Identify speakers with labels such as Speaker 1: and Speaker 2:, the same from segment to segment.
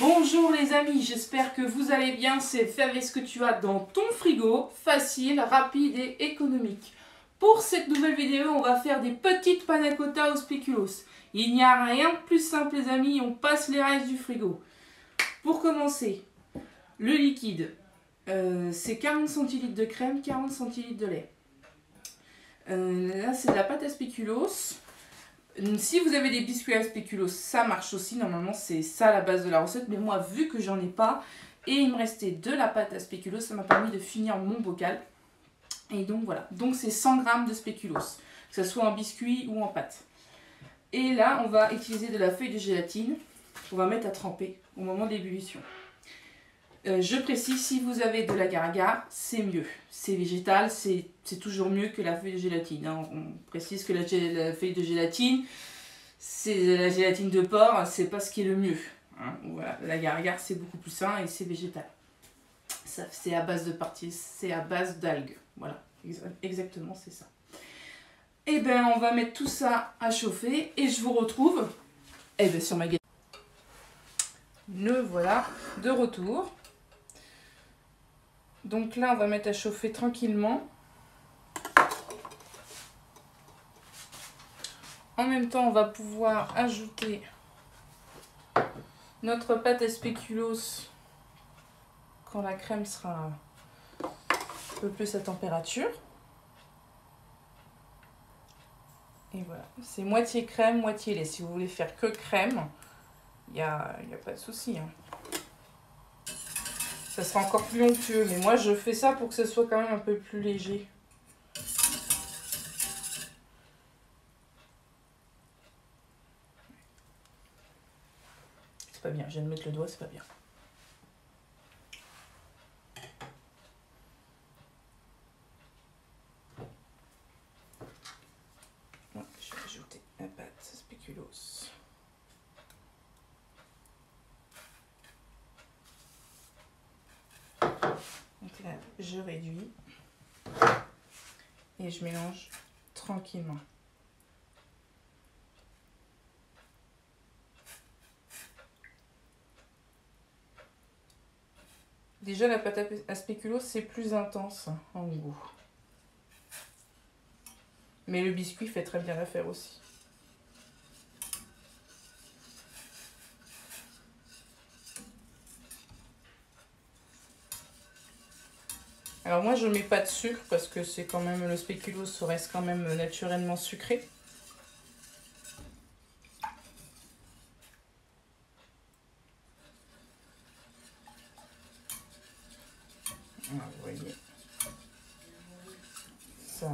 Speaker 1: Bonjour les amis, j'espère que vous allez bien. C'est faire avec ce que tu as dans ton frigo, facile, rapide et économique. Pour cette nouvelle vidéo, on va faire des petites panna cotta au spéculoos. Il n'y a rien de plus simple les amis, on passe les restes du frigo. Pour commencer, le liquide, c'est 40 centilitres de crème, 40 centilitres de lait. Là c'est de la pâte à spéculoos. Si vous avez des biscuits à spéculoos, ça marche aussi. Normalement, c'est ça la base de la recette. Mais moi, vu que j'en ai pas et il me restait de la pâte à spéculoos, ça m'a permis de finir mon bocal. Et donc voilà. Donc c'est 100 g de spéculoos, que ce soit en biscuit ou en pâte. Et là, on va utiliser de la feuille de gélatine qu'on va mettre à tremper au moment de l'ébullition. Je précise, si vous avez de l'agar-agar, c'est mieux. C'est végétal, c'est toujours mieux que la feuille de gélatine. Hein. On précise que la feuille de gélatine, c'est la gélatine de porc, c'est pas ce qui est le mieux. Hein. Voilà, l'agar-agar, c'est beaucoup plus sain et c'est végétal. C'est à base de parties, c'est à base d'algues. Voilà, exactement, c'est ça. Et bien, on va mettre tout ça à chauffer et je vous retrouve sur ma gâterie. Le voilà de retour. Donc là, on va mettre à chauffer tranquillement. En même temps, on va pouvoir ajouter notre pâte à spéculoos quand la crème sera un peu plus à température. Et voilà, c'est moitié crème, moitié lait. Si vous voulez faire que crème, il n'y a pas de souci. Hein. Ça sera encore plus onctueux, mais moi je fais ça pour que ce soit quand même un peu plus léger. C'est pas bien, je viens de mettre le doigt, c'est pas bien. Ouais, je vais ajouter la pâte spéculoos. Donc là, je réduis et je mélange tranquillement. Déjà, la pâte à spéculoos, c'est plus intense en goût. Mais le biscuit fait très bien l'affaire aussi. Alors moi je mets pas de sucre parce que c'est quand même le spéculoos reste quand même naturellement sucré. Voilà, vous voyez. Ça.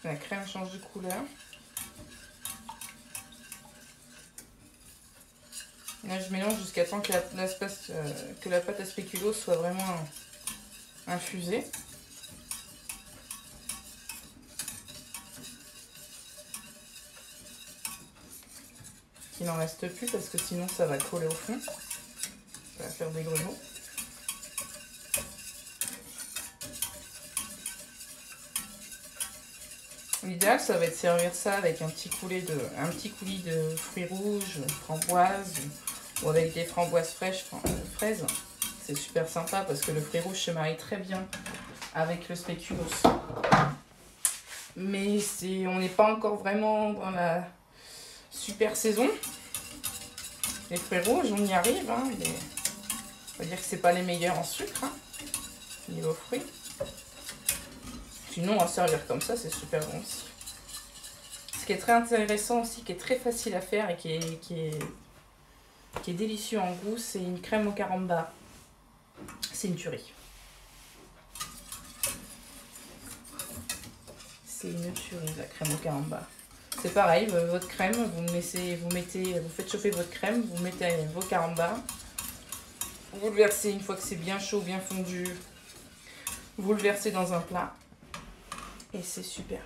Speaker 1: La crème change de couleur. Là je mélange jusqu'à temps que la pâte à spéculoos soit vraiment infusée. Qu'il n'en reste plus parce que sinon ça va coller au fond. Ça va faire des grelots. L'idéal, ça va être de servir ça avec un petit coulis de fruits rouges, framboises, ou avec des framboises fraises. C'est super sympa parce que le fruit rouge se marie très bien avec le spéculoos. Mais on n'est pas encore vraiment dans la super saison. Les fruits rouges, on y arrive, hein, mais on va dire que c'est pas les meilleurs en sucre, hein, niveau fruits. Sinon, à servir comme ça, c'est super bon aussi. Ce qui est très intéressant aussi, qui est très facile à faire et qui est délicieux en goût, c'est une crème au carambar. C'est une tuerie. C'est une tuerie, la crème au carambar. C'est pareil, votre crème, vous faites chauffer votre crème, vous mettez vos carambars. Vous le versez une fois que c'est bien chaud, bien fondu. Vous le versez dans un plat. Et c'est super.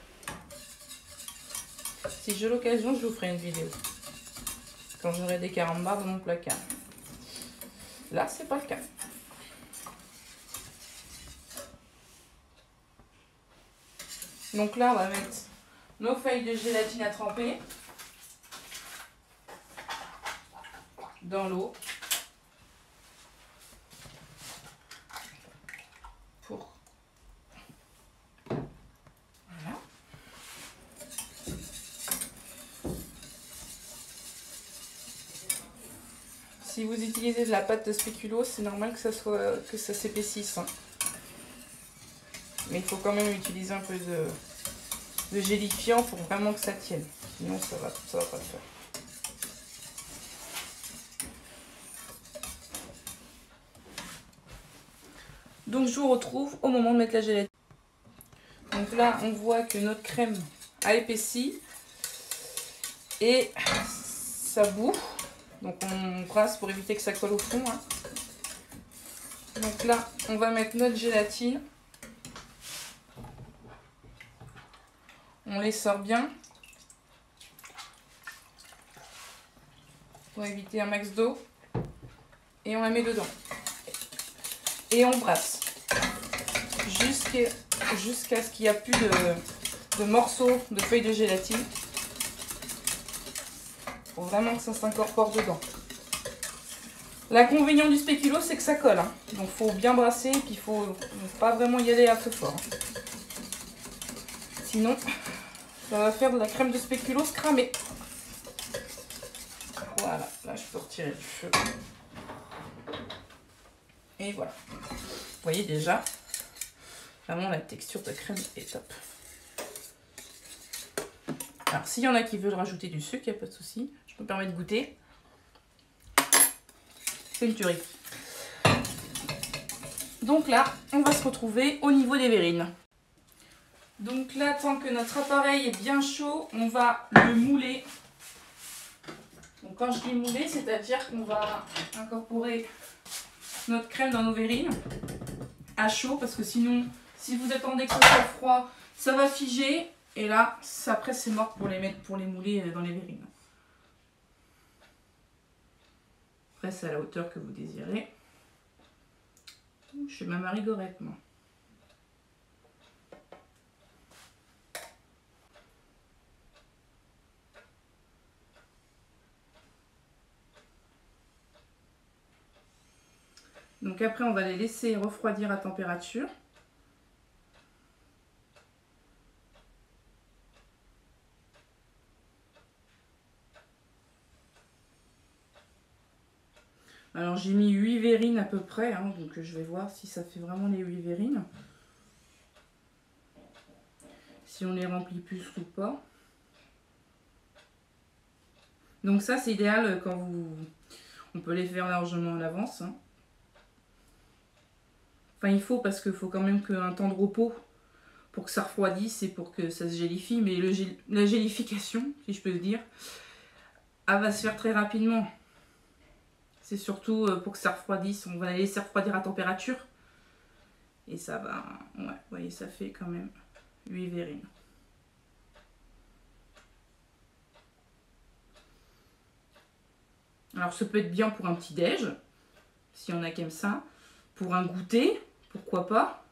Speaker 1: Si j'ai l'occasion, je vous ferai une vidéo. Quand j'aurai des carambars dans mon placard. Là, c'est pas le cas. Donc là, on va mettre nos feuilles de gélatine à tremper. dans l'eau. Pour... Voilà. Si vous utilisez de la pâte de spéculoos, c'est normal que ça s'épaississe. Hein. Mais il faut quand même utiliser un peu de gélifiant pour vraiment que ça tienne. Sinon, ça va pas le faire. Donc, je vous retrouve au moment de mettre la gélatine. Donc là, on voit que notre crème a épaissi. Et ça bout. Donc, on brasse pour éviter que ça colle au fond. Hein. Donc là, on va mettre notre gélatine. On les sort bien pour éviter un max d'eau et on la met dedans et on brasse jusqu'à ce qu'il n'y a plus de morceaux de feuilles de gélatine pour vraiment que ça s'incorpore dedans. L'inconvénient du spéculoos, c'est que ça colle, hein. Donc il faut bien brasser et puis il faut pas vraiment y aller à feu fort. Sinon, ça va faire de la crème de spéculoos cramée. Voilà, là je peux retirer du feu. Et voilà. Vous voyez déjà, vraiment la texture de crème est top. Alors s'il y en a qui veulent rajouter du sucre, il n'y a pas de souci. Je me permets de goûter. C'est une tuerie. Donc là, on va se retrouver au niveau des verrines. Donc là, tant que notre appareil est bien chaud, on va le mouler. Donc quand je dis mouler, c'est-à-dire qu'on va incorporer notre crème dans nos verrines à chaud, parce que sinon, si vous attendez que ça soit froid, ça va figer. Et là, après c'est mort pour les mouler dans les verrines. Après, c'est à la hauteur que vous désirez. Je fais ma marigorette, moi. Donc après, on va les laisser refroidir à température. Alors j'ai mis 8 verrines à peu près, hein, donc je vais voir si ça fait vraiment les 8 verrines. Si on les remplit plus ou pas. Donc ça c'est idéal quand vous... On peut les faire largement à l'avance. Hein. Enfin il faut parce qu'il faut quand même un temps de repos pour que ça refroidisse et pour que ça se gélifie. Mais la gélification, si je peux le dire, elle va se faire très rapidement. C'est surtout pour que ça refroidisse. On va les laisser refroidir à température. Et ça va... Ouais, vous voyez, ça fait quand même 8 verrines. Alors, ça peut être bien pour un petit déj, si on a qu'aime ça. Pour un goûter, pourquoi pas.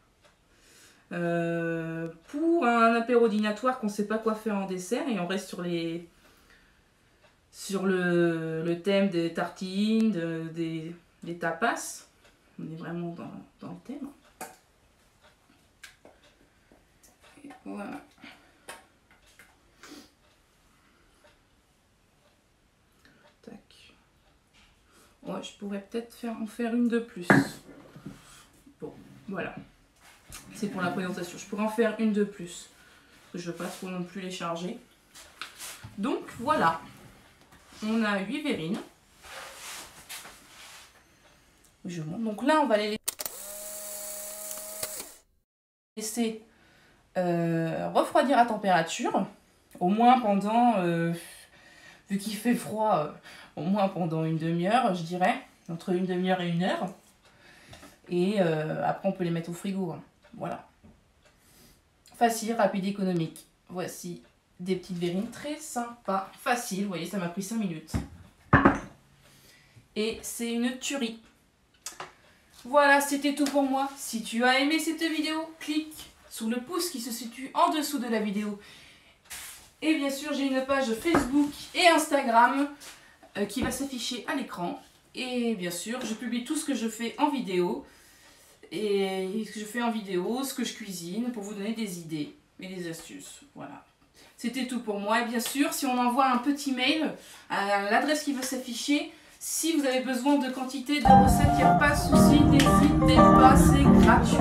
Speaker 1: Pour un apéro dînatoire qu'on ne sait pas quoi faire en dessert. Et on reste sur le thème des tartines, des tapas. On est vraiment dans le thème. Et voilà. Tac. Ouais, je pourrais peut-être en faire une de plus. Bon, voilà. C'est pour la présentation. Je pourrais en faire une de plus. Je ne veux pas trop non plus les charger. Donc, voilà. On a 8 verrines. Je monte. Donc là, on va les laisser refroidir à température. Au moins pendant, vu qu'il fait froid, au moins pendant une demi-heure, je dirais. Entre une demi-heure et 1 heure. Et après, on peut les mettre au frigo. Hein. Voilà. Facile, rapide, économique. Voici des petites verrines très sympas. Facile, vous voyez, ça m'a pris 5 minutes. Et c'est une tuerie. Voilà, c'était tout pour moi. Si tu as aimé cette vidéo, clique sur le pouce qui se situe en dessous de la vidéo. Et bien sûr, j'ai une page Facebook et Instagram qui va s'afficher à l'écran. Et bien sûr, je publie tout ce que je fais en vidéo. Et ce que je fais en vidéo, ce que je cuisine, pour vous donner des idées et des astuces. Voilà. C'était tout pour moi. Et bien sûr, si on envoie un petit mail à l'adresse qui va s'afficher, si vous avez besoin de quantité de recettes, il n'y a pas de souci, n'hésitez pas, c'est gratuit.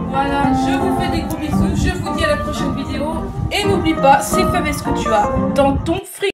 Speaker 1: Voilà, je vous fais des gros bisous, je vous dis à la prochaine vidéo. Et n'oublie pas, c'est Fave ce que tu as dans ton frigo.